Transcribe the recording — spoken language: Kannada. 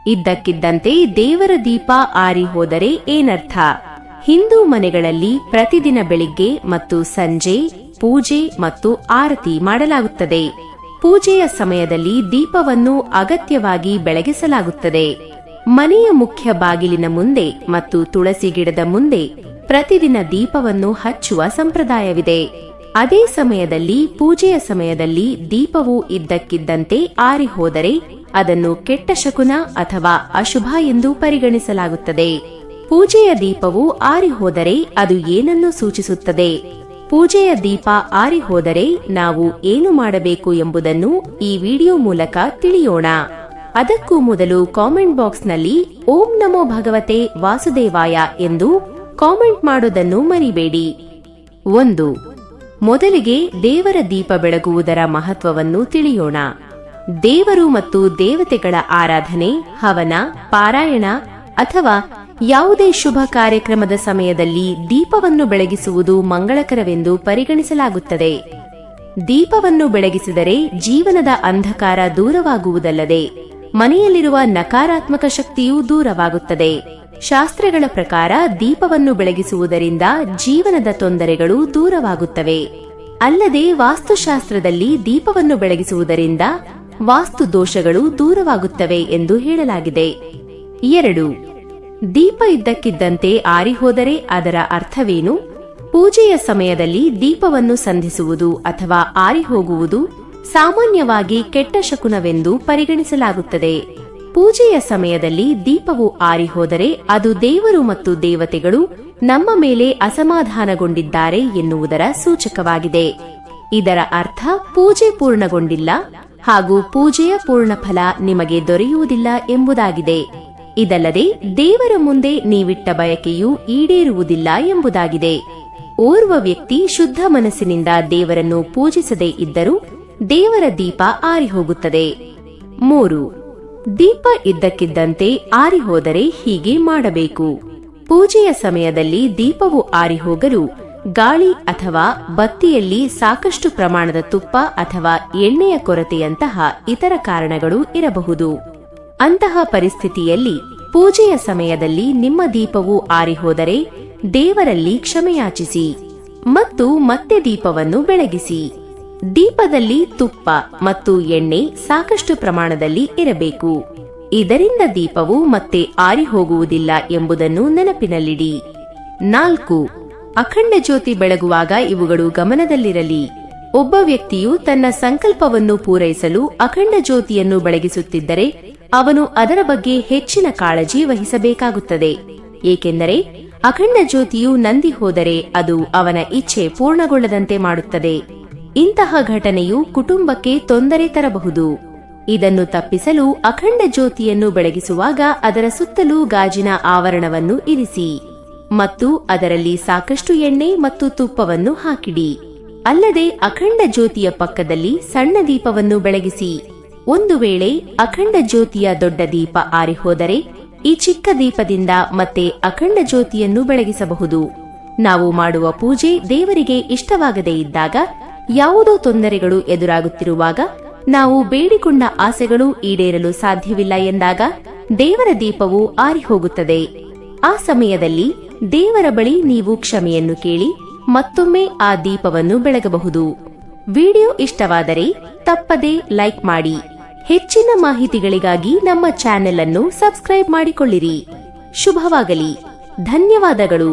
ಇದ್ದಕ್ಕಿದ್ದಂತೆ ದೇವರ ದೀಪ ಆರಿ ಹೋದರೆ ಏನರ್ಥ? ಹಿಂದೂ ಮನೆಗಳಲ್ಲಿ ಪ್ರತಿದಿನ ಬೆಳಿಗ್ಗೆ ಮತ್ತು ಸಂಜೆ ಪೂಜೆ ಮತ್ತು ಆರತಿ ಮಾಡಲಾಗುತ್ತದೆ. ಪೂಜೆಯ ಸಮಯದಲ್ಲಿ ದೀಪವನ್ನು ಅಗತ್ಯವಾಗಿ ಬೆಳಗಿಸಲಾಗುತ್ತದೆ. ಮನೆಯ ಮುಖ್ಯ ಬಾಗಿಲಿನ ಮುಂದೆ ಮತ್ತು ತುಳಸಿ ಗಿಡದ ಮುಂದೆ ಪ್ರತಿದಿನ ದೀಪವನ್ನು ಹಚ್ಚುವ ಸಂಪ್ರದಾಯವಿದೆ. ಅದೇ ಸಮಯದಲ್ಲಿ ಪೂಜೆಯ ಸಮಯದಲ್ಲಿ ದೀಪವು ಇದ್ದಕ್ಕಿದ್ದಂತೆ ಆರಿ ಹೋದರೆ ಅದನ್ನು ಕೆಟ್ಟ ಶಕುನ ಅಥವಾ ಅಶುಭ ಎಂದು ಪರಿಗಣಿಸಲಾಗುತ್ತದೆ. ಪೂಜೆಯ ದೀಪವು ಆರಿ ಹೋದರೆ ಅದು ಏನನ್ನು ಸೂಚಿಸುತ್ತದೆ? ಪೂಜೆಯ ದೀಪ ಆರಿ ಹೋದರೆ ನಾವು ಏನು ಮಾಡಬೇಕು ಎಂಬುದನ್ನು ಈ ವಿಡಿಯೋ ಮೂಲಕ ತಿಳಿಯೋಣ. ಅದಕ್ಕೂ ಮೊದಲು ಕಾಮೆಂಟ್ ಬಾಕ್ಸ್ನಲ್ಲಿ ಓಂ ನಮೋ ಭಗವತೆ ವಾಸುದೇವಾಯ ಎಂದು ಕಾಮೆಂಟ್ ಮಾಡೋದನ್ನು ಮರಿಬೇಡಿ. 1. ಮೊದಲಿಗೆ ದೇವರ ದೀಪ ಬೆಳಗುವುದರ ಮಹತ್ವವನ್ನು ತಿಳಿಯೋಣ. ದೇವರು ಮತ್ತು ದೇವತೆಗಳ ಆರಾಧನೆ, ಹವನ, ಪಾರಾಯಣ ಅಥವಾ ಯಾವುದೇ ಶುಭ ಕಾರ್ಯಕ್ರಮದ ಸಮಯದಲ್ಲಿ ದೀಪವನ್ನು ಬೆಳಗಿಸುವುದು ಮಂಗಳಕರವೆಂದು ಪರಿಗಣಿಸಲಾಗುತ್ತದೆ. ದೀಪವನ್ನು ಬೆಳಗಿಸಿದರೆ ಜೀವನದ ಅಂಧಕಾರ ದೂರವಾಗುವುದಲ್ಲದೆ ಮನೆಯಲ್ಲಿರುವ ನಕಾರಾತ್ಮಕ ಶಕ್ತಿಯೂ ದೂರವಾಗುತ್ತದೆ. ಶಾಸ್ತ್ರಗಳ ಪ್ರಕಾರ ದೀಪವನ್ನು ಬೆಳಗಿಸುವುದರಿಂದ ಜೀವನದ ತೊಂದರೆಗಳು ದೂರವಾಗುತ್ತವೆ. ಅಲ್ಲದೆ ವಾಸ್ತುಶಾಸ್ತ್ರದಲ್ಲಿ ದೀಪವನ್ನು ಬೆಳಗಿಸುವುದರಿಂದ ವಾಸ್ತು ದೋಷಗಳು ದೂರವಾಗುತ್ತವೆ ಎಂದು ಹೇಳಲಾಗಿದೆ. 2. ದೀಪ ಇದ್ದಕ್ಕಿದ್ದಂತೆ ಆರಿಹೋದರೆ ಅದರ ಅರ್ಥವೇನು? ಪೂಜೆಯ ಸಮಯದಲ್ಲಿ ದೀಪವನ್ನು ಸಂಧಿಸುವುದು ಅಥವಾ ಆರಿಹೋಗುವುದು ಸಾಮಾನ್ಯವಾಗಿ ಕೆಟ್ಟ ಶಕುನವೆಂದು ಪರಿಗಣಿಸಲಾಗುತ್ತದೆ. ಪೂಜೆಯ ಸಮಯದಲ್ಲಿ ದೀಪವು ಆರಿಹೋದರೆ ಅದು ದೇವರು ಮತ್ತು ದೇವತೆಗಳು ನಮ್ಮ ಮೇಲೆ ಅಸಮಾಧಾನಗೊಂಡಿದ್ದಾರೆ ಎನ್ನುವುದರ ಸೂಚಕವಾಗಿದೆ. ಇದರ ಅರ್ಥ ಪೂಜೆ ಪೂರ್ಣಗೊಂಡಿಲ್ಲ ಹಾಗೂ ಪೂಜೆಯ ಪೂರ್ಣಫಲ ನಿಮಗೆ ದೊರೆಯುವುದಿಲ್ಲ ಎಂಬುದಾಗಿದೆ. ಇದಲ್ಲದೆ ದೇವರ ಮುಂದೆ ನೀವಿಟ್ಟ ಬಯಕೆಯೂ ಈಡೇರುವುದಿಲ್ಲ ಎಂಬುದಾಗಿದೆ. ಓರ್ವ ವ್ಯಕ್ತಿ ಶುದ್ಧ ಮನಸ್ಸಿನಿಂದ ದೇವರನ್ನು ಪೂಜಿಸದೇ ಇದ್ದರೂ ದೇವರ ದೀಪ ಆರಿಹೋಗುತ್ತದೆ. 3. ದೀಪ ಇದ್ದಕ್ಕಿದ್ದಂತೆ ಆರಿಹೋದರೆ ಹೀಗೆ ಮಾಡಬೇಕು. ಪೂಜೆಯ ಸಮಯದಲ್ಲಿ ದೀಪವು ಆರಿಹೋಗಲು ಗಾಳಿ ಅಥವಾ ಬತ್ತಿಯಲ್ಲಿ ಸಾಕಷ್ಟು ಪ್ರಮಾಣದ ತುಪ್ಪ ಅಥವಾ ಎಣ್ಣೆಯ ಕೊರತೆಯಂತಹ ಇತರ ಕಾರಣಗಳು ಇರಬಹುದು. ಅಂತಹ ಪರಿಸ್ಥಿತಿಯಲ್ಲಿ ಪೂಜೆಯ ಸಮಯದಲ್ಲಿ ನಿಮ್ಮ ದೀಪವು ಆರಿಹೋದರೆ ದೇವರಲ್ಲಿ ಕ್ಷಮೆಯಾಚಿಸಿ ಮತ್ತು ಮತ್ತೆ ದೀಪವನ್ನು ಬೆಳಗಿಸಿ. ದೀಪದಲ್ಲಿ ತುಪ್ಪ ಮತ್ತು ಎಣ್ಣೆ ಸಾಕಷ್ಟು ಪ್ರಮಾಣದಲ್ಲಿ ಇರಬೇಕು. ಇದರಿಂದ ದೀಪವು ಮತ್ತೆ ಆರಿಹೋಗುವುದಿಲ್ಲ ಎಂಬುದನ್ನು ನೆನಪಿನಲ್ಲಿಡಿ. 4. ಅಖಂಡ ಜ್ಯೋತಿ ಬೆಳಗುವಾಗ ಇವುಗಳು ಗಮನದಲ್ಲಿರಲಿ. ಒಬ್ಬ ವ್ಯಕ್ತಿಯು ತನ್ನ ಸಂಕಲ್ಪವನ್ನು ಪೂರೈಸಲು ಅಖಂಡ ಜ್ಯೋತಿಯನ್ನು ಬೆಳಗಿಸುತ್ತಿದ್ದರೆ ಅವನು ಅದರ ಬಗ್ಗೆ ಹೆಚ್ಚಿನ ಕಾಳಜಿ ವಹಿಸಬೇಕಾಗುತ್ತದೆ. ಏಕೆಂದರೆ ಅಖಂಡ ಜ್ಯೋತಿಯು ನಂದಿ ಹೋದರೆ ಅದು ಅವನ ಇಚ್ಛೆ ಪೂರ್ಣಗೊಳ್ಳದಂತೆ ಮಾಡುತ್ತದೆ. ಇಂತಹ ಘಟನೆಯು ಕುಟುಂಬಕ್ಕೆ ತೊಂದರೆ ತರಬಹುದು. ಇದನ್ನು ತಪ್ಪಿಸಲು ಅಖಂಡ ಜ್ಯೋತಿಯನ್ನು ಬೆಳಗಿಸುವಾಗ ಅದರ ಸುತ್ತಲೂ ಗಾಜಿನ ಆವರಣವನ್ನು ಇರಿಸಿ ಮತ್ತು ಅದರಲ್ಲಿ ಸಾಕಷ್ಟು ಎಣ್ಣೆ ಮತ್ತು ತುಪ್ಪವನ್ನು ಹಾಕಿಡಿ. ಅಲ್ಲದೆ ಅಖಂಡ ಜ್ಯೋತಿಯ ಪಕ್ಕದಲ್ಲಿ ಸಣ್ಣ ದೀಪವನ್ನು ಬೆಳಗಿಸಿ. ಒಂದು ವೇಳೆ ಅಖಂಡ ಜ್ಯೋತಿಯ ದೊಡ್ಡ ದೀಪ ಆರಿಹೋದರೆ ಈ ಚಿಕ್ಕ ದೀಪದಿಂದ ಮತ್ತೆ ಅಖಂಡ ಜ್ಯೋತಿಯನ್ನು ಬೆಳಗಿಸಬಹುದು. ನಾವು ಮಾಡುವ ಪೂಜೆ ದೇವರಿಗೆ ಇಷ್ಟವಾಗದೇ ಇದ್ದಾಗ, ಯಾವುದೋ ತೊಂದರೆಗಳು ಎದುರಾಗುತ್ತಿರುವಾಗ, ನಾವು ಬೇಡಿಕೊಂಡ ಆಸೆಗಳು ಈಡೇರಲು ಸಾಧ್ಯವಿಲ್ಲ ಎಂದಾಗ ದೇವರ ದೀಪವು ಆರಿಹೋಗುತ್ತದೆ. ಆ ಸಮಯದಲ್ಲಿ ದೇವರ ಬಳಿ ನೀವು ಕ್ಷಮೆಯನ್ನು ಕೇಳಿ ಮತ್ತೊಮ್ಮೆ ಆ ದೀಪವನ್ನು ಬೆಳಗಬಹುದು. ವಿಡಿಯೋ ಇಷ್ಟವಾದರೆ ತಪ್ಪದೇ ಲೈಕ್ ಮಾಡಿ. ಹೆಚ್ಚಿನ ಮಾಹಿತಿಗಳಿಗಾಗಿ ನಮ್ಮ ಚಾನೆಲ್ ಅನ್ನು ಸಬ್ಸ್ಕ್ರೈಬ್ ಮಾಡಿಕೊಳ್ಳಿರಿ. ಶುಭವಾಗಲಿ. ಧನ್ಯವಾದಗಳು.